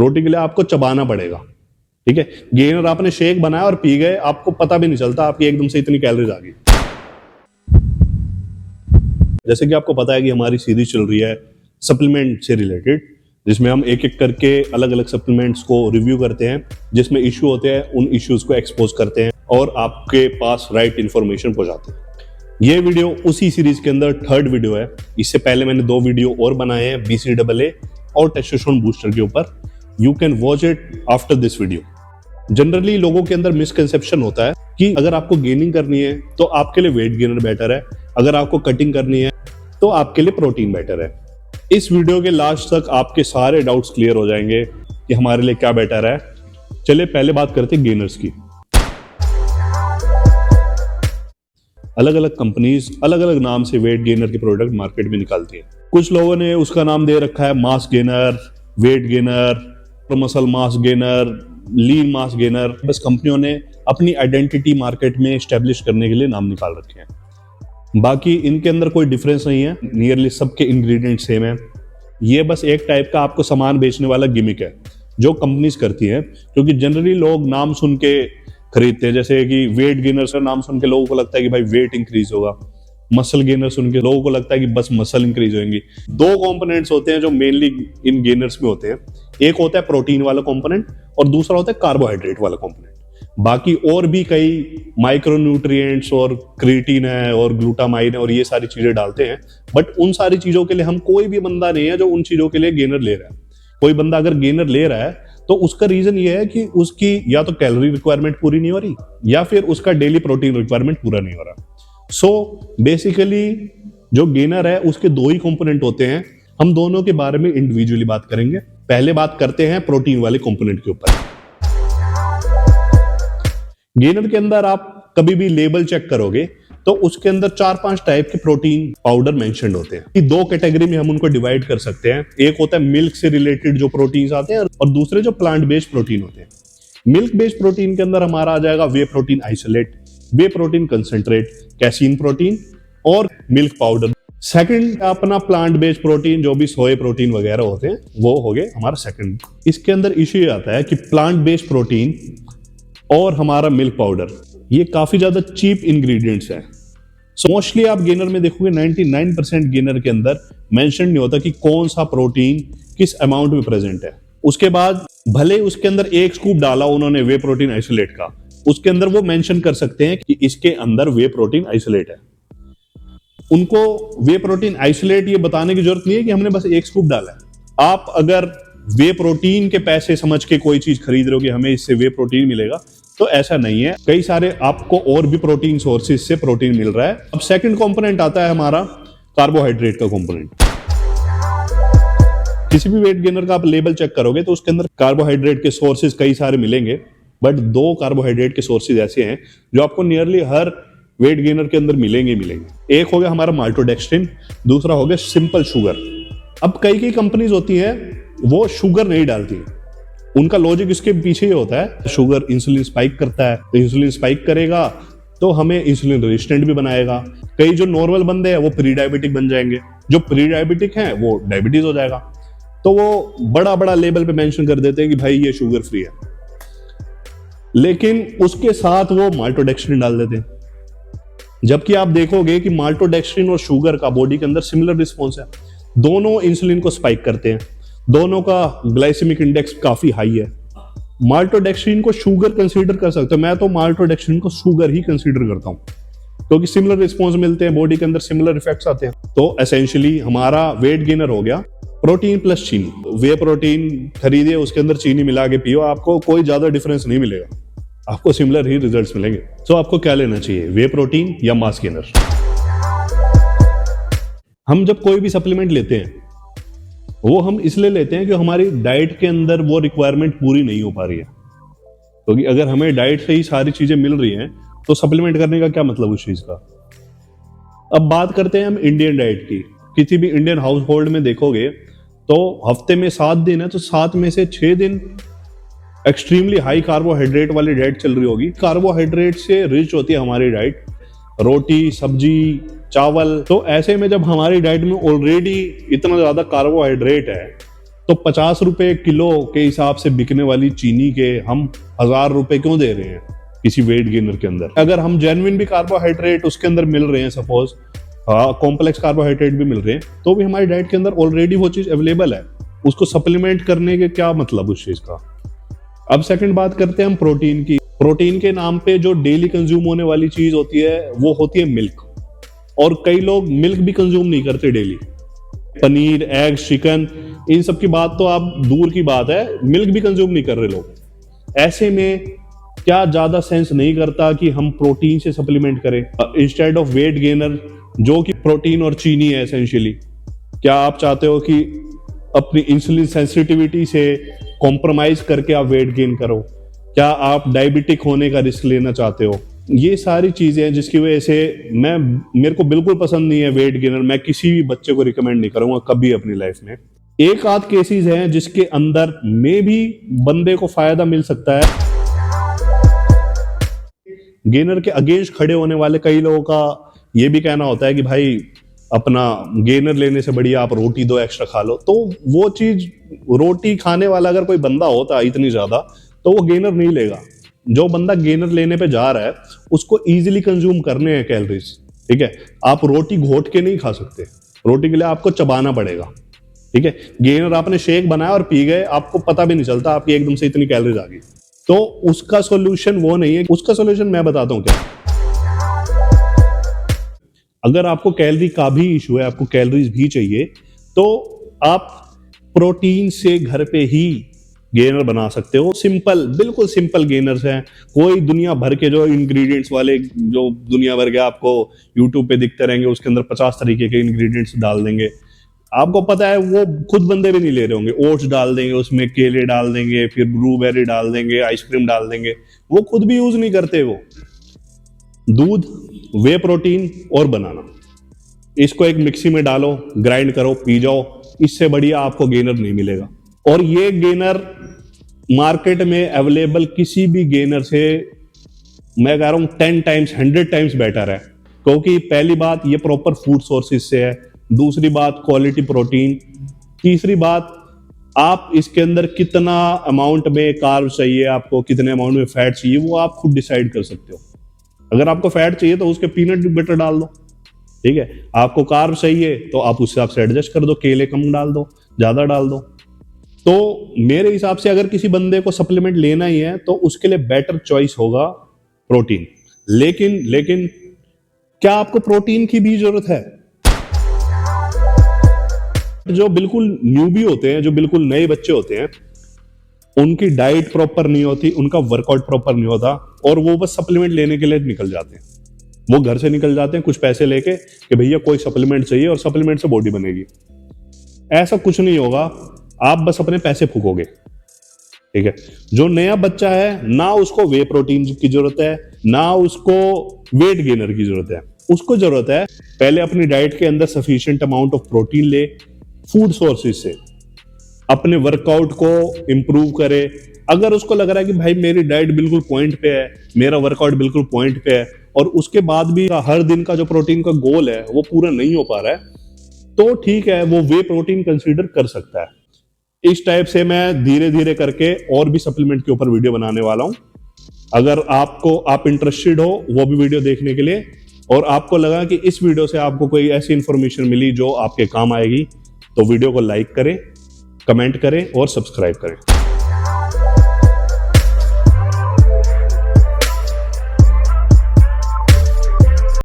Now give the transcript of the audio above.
रोटी के लिए आपको चबाना पड़ेगा, ठीक है। गेनर आपने शेक बनाया और पी गए, आपको पता भी नहीं चलता आपकी एकदम से इतनी कैलोरीज आ गई। जैसे कि आपको पता है कि हमारी सीरीज चल रही है सप्लीमेंट से रिलेटेड, जिसमें हम एक एक करके अलग अलग सप्लीमेंट्स को रिव्यू करते हैं, जिसमें इश्यू होते हैं उन इश्यूज को एक्सपोज करते हैं और आपके पास राइट इंफॉर्मेशन पहुंचाते हैं। ये वीडियो उसी सीरीज के अंदर थर्ड वीडियो है। इससे पहले मैंने 2 वीडियो और बनाए हैं BCAA और टेस्टोस्टेरोन बूस्टर के ऊपर। You can watch it after this video. Generally लोगों के अंदर मिसकंसेप्शन होता है कि अगर आपको गेनिंग करनी है तो आपके लिए वेट गेनर बेटर है, अगर आपको कटिंग करनी है तो आपके लिए प्रोटीन बेटर है। इस वीडियो के लास्ट तक आपके सारे डाउट्स क्लियर हो जाएंगे कि हमारे लिए क्या बेटर है। चलिए पहले बात करते हैं गेनर्स की। अलग अलग कंपनीज अलग अलग नाम से वेट गेनर के प्रोडक्ट मार्केट में निकालती है। कुछ लोगों ने उसका नाम दे रखा है mass gainer, weight gainer, muscle mass gainer, lean mass gainer. बस कंपनियों ने अपनी आइडेंटिटी मार्केट में एस्टेब्लिश करने के लिए नाम निकाल रखे हैं। बाकी इनके अंदर कोई डिफरेंस नहीं है, नियरली सबके इंग्रेडिएंट सेम है। ये बस एक टाइप का आपको सामान बेचने वाला गिमिक है जो कंपनीज करती हैं, क्योंकि जनरली लोग नाम सुन के खरीदते हैं। जैसे कि वेट गेनर का नाम सुन के लोगों को लगता है कि भाई वेट इंक्रीज होगा, मसल गेनर सुन के लोगों को लगता है कि बस मसल इंक्रीज होंगी। 2 कंपोनेंट्स होते हैं जो मेनली इन गेनर्स में होते हैं, एक होता है प्रोटीन वाला कंपोनेंट और दूसरा होता है कार्बोहाइड्रेट वाला कंपोनेंट। बाकी और भी कई माइक्रोन्यूट्रिएंट्स और क्रिएटिन है और ग्लूटामाइन है और ये सारी चीजें डालते हैं, बट उन सारी चीजों के लिए हम कोई भी बंदा नहीं है जो उन चीजों के लिए गेनर ले रहा है। कोई बंदा अगर गेनर ले रहा है तो उसका रीजन ये है कि उसकी या तो कैलोरी रिक्वायरमेंट पूरी नहीं हो रही या फिर उसका डेली प्रोटीन रिक्वायरमेंट पूरा नहीं हो रहा। सो बेसिकली जो गेनर है उसके 2 ही कंपोनेंट होते हैं। हम दोनों के बारे में इंडिविजुअली बात करेंगे। पहले बात करते हैं प्रोटीन वाले कंपोनेंट के ऊपर। गेनर के अंदर आप कभी भी लेबल चेक करोगे तो उसके अंदर 4-5 टाइप के प्रोटीन पाउडर मेंशन्ड होते हैं। 2 कैटेगरी में हम उनको डिवाइड कर सकते हैं। एक होता है मिल्क से रिलेटेड जो प्रोटीन्स आते हैं और दूसरे जो प्लांट बेस्ड प्रोटीन होते हैं। मिल्क बेस्ड प्रोटीन के अंदर हमारा आ जाएगा वे प्रोटीन आइसोलेट, वे प्रोटीन कंसेंट्रेट, कैसीन प्रोटीन और मिल्क पाउडर। सेकंड अपना प्लांट बेस्ड प्रोटीन जो भी सोए प्रोटीन वगैरह होते हैं वो हो गए हमारा सेकंड। इसके अंदर इश्यू आता है कि प्लांट बेस्ड प्रोटीन और हमारा मिल्क पाउडर ये काफी ज्यादा चीप इंग्रेडिएंट्स हैं। सो मोस्टली आप गेनर में देखोगे 99% गेनर के अंदर मेंशन नहीं होता कि कौन सा प्रोटीन किस अमाउंट में प्रेजेंट है। उसके बाद भले उसके अंदर 1 स्कूप डाला उन्होंने वे प्रोटीन आइसोलेट का, उसके अंदर वो मेंशन कर सकते हैं कि इसके अंदर वे प्रोटीन आइसोलेट है। उनको वे प्रोटीन आइसोलेट ये बताने की जरूरत नहीं है कि हमने बस 1 स्कूप डाला है। आप अगर वे प्रोटीन के पैसे समझ के कोई चीज खरीद रहे हो कि हमें इससे वे प्रोटीन मिलेगा, तो ऐसा नहीं है। कई सारे आपको और भी प्रोटीन सोर्सेज से प्रोटीन मिल रहा है। अब सेकंड कंपोनेंट आता है हमारा कार्बोहाइड्रेट का कंपोनेंट। किसी भी वेट गेनर का आप लेबल चेक करोगे तो उसके अंदर कार्बोहाइड्रेट के सोर्सेज कई सारे मिलेंगे, बट 2 कार्बोहाइड्रेट के सोर्सेज ऐसे हैं जो आपको नियरली हर वेट गेनर के अंदर मिलेंगे। एक हो गया हमारा माल्टोडेक्स्ट्रिन, दूसरा हो गया सिंपल शुगर। अब कई कंपनीज होती है वो शुगर नहीं डालती। उनका लॉजिक इसके पीछे ही होता है शुगर इंसुलिन स्पाइक करता है, तो इंसुलिन स्पाइक करेगा तो हमें इंसुलिन रेजिस्टेंट भी बनाएगा। कई जो नॉर्मल बंदे हैं वो प्री डायबिटिक बन जाएंगे, जो प्री डायबिटिक हैं वो डायबिटीज हो जाएगा। तो वो बड़ा बड़ा लेबल पे मेंशन कर देते हैं कि भाई ये शुगर फ्री है, लेकिन उसके साथ वो माल्टोडेक्स्ट्रिन डाल देते हैं। जबकि आप देखोगे कि माल्टोडेक्स्ट्रिन और शुगर का बॉडी के अंदर सिमिलर रिस्पॉन्स है। दोनों इंसुलिन को स्पाइक करते हैं, दोनों का ग्लाइसेमिक इंडेक्स काफी हाई है। माल्टोडेक्स्ट्रिन को शुगर कंसीडर कर सकते हो, मैं तो माल्टोडेक्स्ट्रिन को शुगर ही कंसीडर करता हूं, क्योंकि सिमिलर रिस्पॉन्स मिलते हैं, बॉडी के अंदर सिमिलर इफेक्ट्स आते हैं। तो एसेंशियली हमारा वेट गेनर हो गया प्रोटीन प्लस चीनी। वे प्रोटीन खरीदिए, उसके अंदर चीनी मिला के पियो, आपको कोई ज्यादा डिफरेंस नहीं मिलेगा, आपको सिमिलर ही रिजल्ट्स मिलेंगे। तो आपको क्या लेना चाहिए, वे प्रोटीन या मास गेनर? हम जब कोई भी सप्लीमेंट लेते हैं वो हम इसलिए लेते हैं कि हमारी डाइट के अंदर वो रिक्वायरमेंट पूरी नहीं हो पा रही है। क्योंकि अगर हमें डाइट से ही सारी चीजें मिल रही हैं तो सप्लीमेंट करने का क्या मतलब उस चीज का। अब बात करते हैं हम इंडियन डाइट की। किसी भी इंडियन हाउस होल्ड में देखोगे तो हफ्ते में 7 दिन है, तो 7 में से 6 दिन एक्सट्रीमली हाई कार्बोहाइड्रेट वाली डाइट चल रही होगी। कार्बोहाइड्रेट से रिच होती है हमारी डाइट, रोटी, सब्जी, चावल। तो ऐसे में जब हमारी डाइट में ऑलरेडी इतना ज्यादा कार्बोहाइड्रेट है तो 50 रुपए किलो के हिसाब से बिकने वाली चीनी के हम 1000 रुपए क्यों दे रहे हैं किसी वेट गेनर के अंदर? अगर हम जेन्युइन भी कार्बोहाइड्रेट उसके अंदर मिल रहे हैं, सपोज कॉम्प्लेक्स कार्बोहाइड्रेट भी मिल रहे हैं, तो भी हमारी डाइट के अंदर ऑलरेडी वो चीज अवेलेबल है, उसको सप्लीमेंट करने के क्या मतलब उस चीज का। अब सेकंड बात करते हैं हम प्रोटीन की। प्रोटीन के नाम पे जो डेली कंज्यूम होने वाली चीज होती है वो होती है मिल्क, और कई लोग मिल्क भी कंज्यूम नहीं करते डेली। पनीर, एग, चिकन, इन सब की बात तो आप दूर की बात है, मिल्क भी कंज्यूम नहीं कर रहे लोग। ऐसे में क्या ज्यादा सेंस नहीं करता कि हम प्रोटीन से सप्लीमेंट करें इंस्टेड ऑफ वेट गेनर, जो कि प्रोटीन और चीनी है एसेंशियली। क्या आप चाहते हो कि अपनी इंसुलिन सेंसिटिविटी से कॉम्प्रोमाइज करके आप वेट गेन करो? क्या आप डायबिटिक होने का रिस्क लेना चाहते हो? ये सारी चीजें हैं जिसकी वजह से मेरे को बिल्कुल पसंद नहीं है वेट गेनर। मैं किसी भी बच्चे को रिकमेंड नहीं करूंगा कभी अपनी लाइफ में। एक आध केसेस हैं जिसके अंदर में भी बंदे को फायदा मिल सकता है। गेनर के अगेंस्ट खड़े होने वाले कई लोगों का ये भी कहना होता है कि भाई अपना गेनर लेने से बढ़िया आप रोटी दो एक्स्ट्रा खा लो। तो वो चीज, रोटी खाने वाला अगर कोई बंदा होता इतनी ज्यादा, तो वो गेनर नहीं लेगा। जो बंदा गेनर लेने पे जा रहा है उसको इजीली कंज्यूम करने हैं कैलोरीज, ठीक है। आप रोटी घोट के नहीं खा सकते, रोटी के लिए आपको चबाना पड़ेगा, ठीक है। गेनर आपने शेक बनाया और पी गए, आपको पता भी नहीं चलता आपकी एकदम से इतनी कैलोरीज आ गई। तो उसका सॉल्यूशन वो नहीं है, उसका सॉल्यूशन मैं बताता हूं क्या। अगर आपको कैलोरी का भी इशू है, आपको कैलोरीज भी चाहिए, तो आप प्रोटीन से घर पे ही गेनर बना सकते हो। सिंपल, बिल्कुल सिंपल गेनर्स हैं। कोई दुनिया भर के जो इंग्रेडिएंट्स वाले, जो दुनिया भर के आपको यूट्यूब पे दिखते रहेंगे, उसके अंदर 50 तरीके के इंग्रेडिएंट्स डाल देंगे। आपको पता है वो खुद बंदे भी नहीं ले रहे होंगे। ओट्स डाल देंगे, उसमें केले डाल देंगे, फिर ब्लूबेरी डाल देंगे, आइसक्रीम डाल देंगे, वो खुद भी यूज नहीं करते। वो दूध, वे प्रोटीन और बनाना, इसको एक मिक्सी में डालो, ग्राइंड करो, पी जाओ। इससे बढ़िया आपको गेनर नहीं मिलेगा। और ये गेनर मार्केट में अवेलेबल किसी भी गेनर से मैं कह रहा हूं 10 टाइम्स 100 टाइम्स बेटर है। क्योंकि पहली बात ये प्रॉपर फूड सोर्सेज से है, दूसरी बात क्वालिटी प्रोटीन, तीसरी बात आप इसके अंदर कितना अमाउंट में कार्ब चाहिए, आपको कितने अमाउंट में फैट चाहिए, वो आप खुद डिसाइड कर सकते हो। अगर आपको फैट चाहिए तो उसके पीनट बटर डाल दो, ठीक है। आपको कार्ब चाहिए तो आप उससे आपसे एडजस्ट कर दो, केले कम डाल दो, ज्यादा डाल दो। तो मेरे हिसाब से अगर किसी बंदे को सप्लीमेंट लेना ही है तो उसके लिए बेटर चॉइस होगा प्रोटीन। लेकिन क्या आपको प्रोटीन की भी जरूरत है? जो बिल्कुल न्यूबी होते हैं, जो बिल्कुल नए बच्चे होते हैं, उनकी डाइट प्रॉपर नहीं होती, उनका वर्कआउट प्रॉपर नहीं होता, और वो बस सप्लीमेंट लेने के लिए निकल जाते हैं। वो घर से निकल जाते हैं कुछ पैसे लेके कि भैया कोई सप्लीमेंट चाहिए और सप्लीमेंट से बॉडी बनेगी। ऐसा कुछ नहीं होगा, आप बस अपने पैसे फूकोगे, ठीक है। जो नया बच्चा है ना उसको वे प्रोटीन की जरूरत है, ना उसको वेट गेनर की जरूरत है। उसको जरूरत है पहले अपनी डाइट के अंदर सफिशिएंट अमाउंट ऑफ प्रोटीन ले, फूड सोर्सेज से अपने वर्कआउट को इंप्रूव करे। अगर उसको लग रहा है कि भाई मेरी डाइट बिल्कुल पॉइंट पे है, मेरा वर्कआउट बिल्कुल पॉइंट पे है, और उसके बाद भी हर दिन का जो प्रोटीन का गोल है वो पूरा नहीं हो पा रहा है, तो ठीक है, वो वे प्रोटीन कंसीडर कर सकता है। इस टाइप से मैं धीरे धीरे करके और भी सप्लीमेंट के ऊपर वीडियो बनाने वाला हूं। अगर आप इंटरेस्टेड हो वो भी वीडियो देखने के लिए, और आपको लगा कि इस वीडियो से आपको कोई ऐसी इंफॉर्मेशन मिली जो आपके काम आएगी, तो वीडियो को लाइक करें, कमेंट करें और सब्सक्राइब करें।